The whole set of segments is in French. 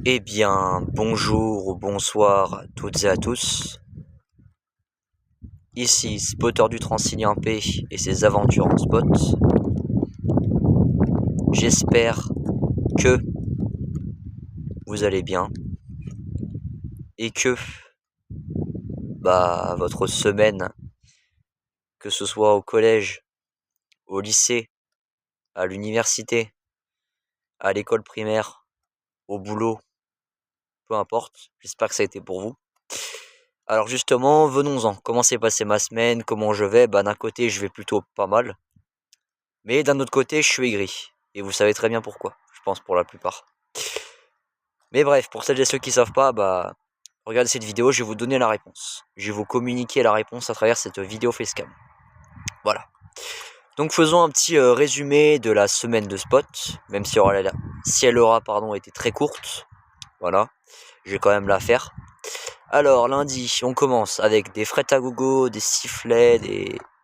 Eh bien, bonjour ou bonsoir à toutes et à tous. Ici, Spotter du Transilien P et ses aventures en spot. J'espère que vous allez bien et que votre semaine, que ce soit au collège, au lycée, à l'université, à l'école primaire, au boulot, peu importe, j'espère que ça a été pour vous. Alors justement, venons-en. Comment s'est passée ma semaine? Comment je vais? D'un côté, je vais plutôt pas mal. Mais d'un autre côté, je suis aigri. Et vous savez très bien pourquoi, je pense pour la plupart. Mais bref, pour celles et ceux qui savent pas, regardez cette vidéo, je vais vous donner la réponse. Je vais vous communiquer la réponse à travers cette vidéo facecam. Voilà. Donc faisons un petit résumé de la semaine de spot, même si elle aura été très courte. Voilà, je vais quand même la faire. Alors lundi, on commence avec des frettes à gogo, des sifflets,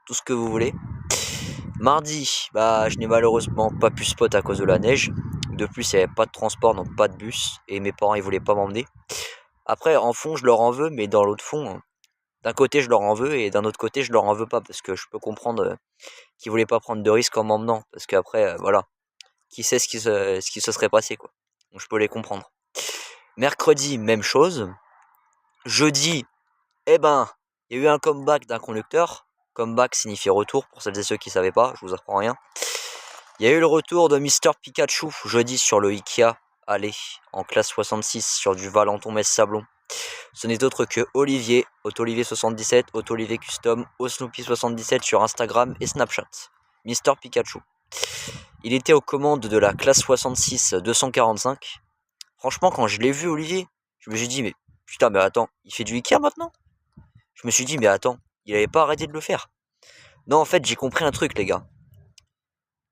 tout ce que vous voulez. Mardi, je n'ai malheureusement pas pu spot à cause de la neige. De plus, il n'y avait pas de transport, donc pas de bus. Et mes parents, ils voulaient pas m'emmener. Après, en fond, je leur en veux, mais dans l'autre fond, d'un côté, je leur en veux, et d'un autre côté, je leur en veux pas. Parce que je peux comprendre qu'ils voulaient pas prendre de risques en m'emmenant. Parce qu'après, voilà, qui sait ce qui se serait passé, quoi. Donc je peux les comprendre. Mercredi, même chose. Jeudi, il y a eu un comeback d'un conducteur. Comeback signifie retour, pour celles et ceux qui ne savaient pas, je vous apprends rien. Il y a eu le retour de Mister Pikachu jeudi sur le Ikea Allez en classe 66 sur du Valenton-Metz-Sablon. Ce n'est autre que Olivier, Otolivier77, Otolivier Custom, Osnoopy77 sur Instagram et Snapchat. Mister Pikachu. Il était aux commandes de la classe 66 245. Franchement, quand je l'ai vu, Olivier, je me suis dit, mais putain, mais attends, il fait du Ikea maintenant? Je me suis dit, mais attends, il avait pas arrêté de le faire. Non, en fait, j'ai compris un truc, les gars.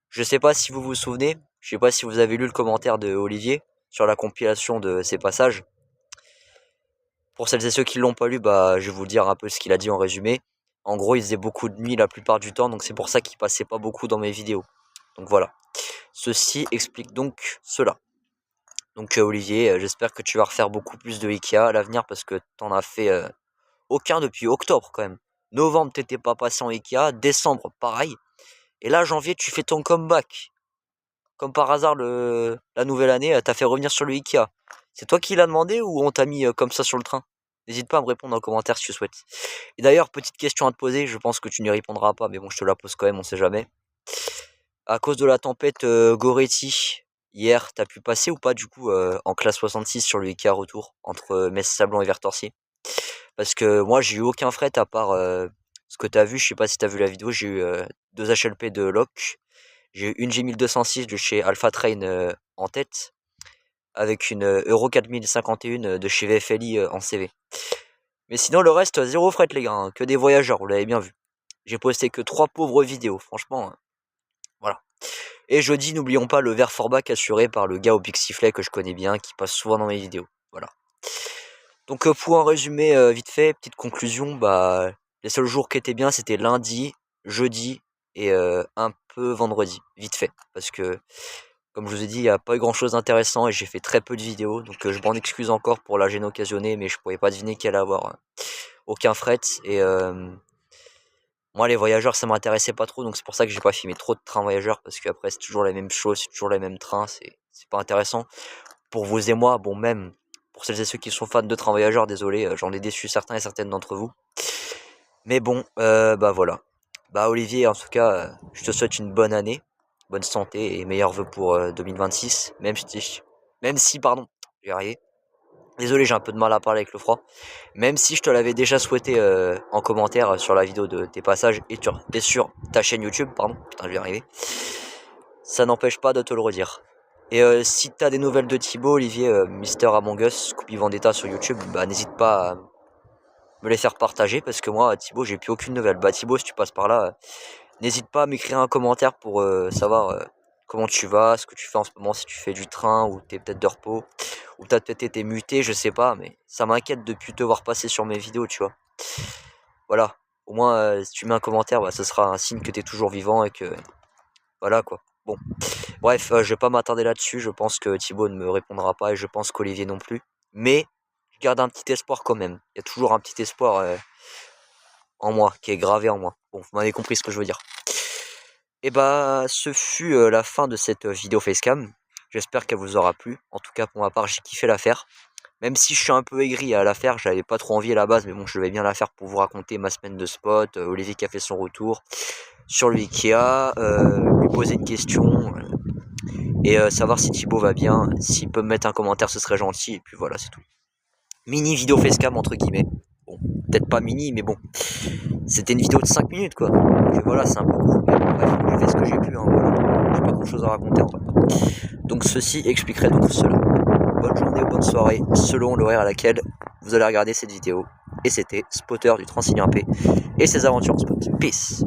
Je sais pas si vous vous souvenez, je sais pas si vous avez lu le commentaire de Olivier sur la compilation de ces passages. Pour celles et ceux qui l'ont pas lu, je vais vous dire un peu ce qu'il a dit en résumé. En gros, il faisait beaucoup de nuit la plupart du temps, donc c'est pour ça qu'il passait pas beaucoup dans mes vidéos. Donc voilà. Ceci explique donc cela. Donc Olivier, j'espère que tu vas refaire beaucoup plus de Ikea à l'avenir parce que t'en as fait aucun depuis octobre quand même. Novembre, t'étais pas passé en Ikea. Décembre, pareil. Et là, janvier, tu fais ton comeback. Comme par hasard, la nouvelle année, t'as fait revenir sur le Ikea. C'est toi qui l'as demandé ou on t'a mis comme ça sur le train? N'hésite pas à me répondre en commentaire si tu souhaites. Et d'ailleurs, petite question à te poser, je pense que tu n'y répondras pas, mais bon, je te la pose quand même, on sait jamais. À cause de la tempête Goretti, hier, t'as pu passer ou pas du coup en classe 66 sur le Ikea retour, entre Metz-Sablon et Vertorcy? Parce que moi, j'ai eu aucun fret à part ce que t'as vu, je sais pas si t'as vu la vidéo, j'ai eu deux HLP de lock. J'ai eu une G1206 de chez Alpha Train en tête, avec une Euro 4051 de chez VFLI en CV. Mais sinon, le reste, zéro fret, les gars, hein, que des voyageurs, vous l'avez bien vu. J'ai posté que 3 pauvres vidéos, franchement, voilà. Et jeudi, n'oublions pas le verre Forbach assuré par le gars au Pixiflet que je connais bien, qui passe souvent dans mes vidéos, voilà. Donc pour un résumé vite fait, petite conclusion, les seuls jours qui étaient bien, c'était lundi, jeudi et un peu vendredi, vite fait, parce que comme je vous ai dit, il n'y a pas eu grand chose d'intéressant et j'ai fait très peu de vidéos, donc je m'en excuse encore pour la gêne occasionnée, mais je pouvais pas deviner qu'il allait avoir aucun fret. Et moi, les voyageurs, ça m'intéressait pas trop, donc c'est pour ça que j'ai pas filmé trop de trains voyageurs, parce qu'après, c'est toujours la même chose, c'est toujours les mêmes trains, c'est pas intéressant. Pour vous et moi, bon, même pour celles et ceux qui sont fans de trains voyageurs, désolé, j'en ai déçu certains et certaines d'entre vous. Mais bon, voilà. Olivier, en tout cas, je te souhaite une bonne année, bonne santé et meilleurs vœux pour 2026. Même si, pardon, je vais y arriver. Désolé, j'ai un peu de mal à parler avec le froid. Même si je te l'avais déjà souhaité en commentaire sur la vidéo de tes passages et sur ta chaîne YouTube, pardon, putain, je vais y arriver. Ça n'empêche pas de te le redire. Et si t'as des nouvelles de Thibaut, Olivier, Mister Among Us, Scooby Vendetta sur YouTube, n'hésite pas à me les faire partager parce que moi, Thibaut, j'ai plus aucune nouvelle. Thibaut, si tu passes par là, n'hésite pas à m'écrire un commentaire pour savoir comment tu vas, ce que tu fais en ce moment, si tu fais du train ou t'es peut-être de repos, ou t'as peut-être été muté, je sais pas, mais ça m'inquiète de plus te voir passer sur mes vidéos, tu vois. Voilà, au moins si tu mets un commentaire, ce sera un signe que t'es toujours vivant et que voilà quoi. Bon, bref, je vais pas m'attarder là-dessus. Je pense que Thibaut ne me répondra pas et je pense qu'Olivier non plus. Mais je garde un petit espoir quand même. Il y a toujours un petit espoir en moi, qui est gravé en moi. Bon, vous m'avez compris ce que je veux dire. Et bah, ce fut la fin de cette vidéo facecam. J'espère qu'elle vous aura plu. En tout cas, pour ma part, j'ai kiffé la faire. Même si je suis un peu aigri à la faire, j'avais pas trop envie à la base, mais bon, je vais bien la faire pour vous raconter ma semaine de spot, Olivier qui a fait son retour sur le Ikea, lui poser une question, et savoir si Thibaut va bien. S'il peut me mettre un commentaire, ce serait gentil, et puis voilà, c'est tout. Mini vidéo facecam, entre guillemets. Bon, peut-être pas mini, mais bon. C'était une vidéo de 5 minutes, quoi. Donc voilà, c'est un peu court, mais bon, bref, j'ai fait ce que j'ai pu, hein, voilà. J'ai pas grand chose à raconter, en vrai. Donc ceci expliquerait donc cela. Bonne journée ou bonne soirée, selon l'horaire à laquelle vous allez regarder cette vidéo. Et c'était Spotter du Transilien P et ses aventures en spot. Peace.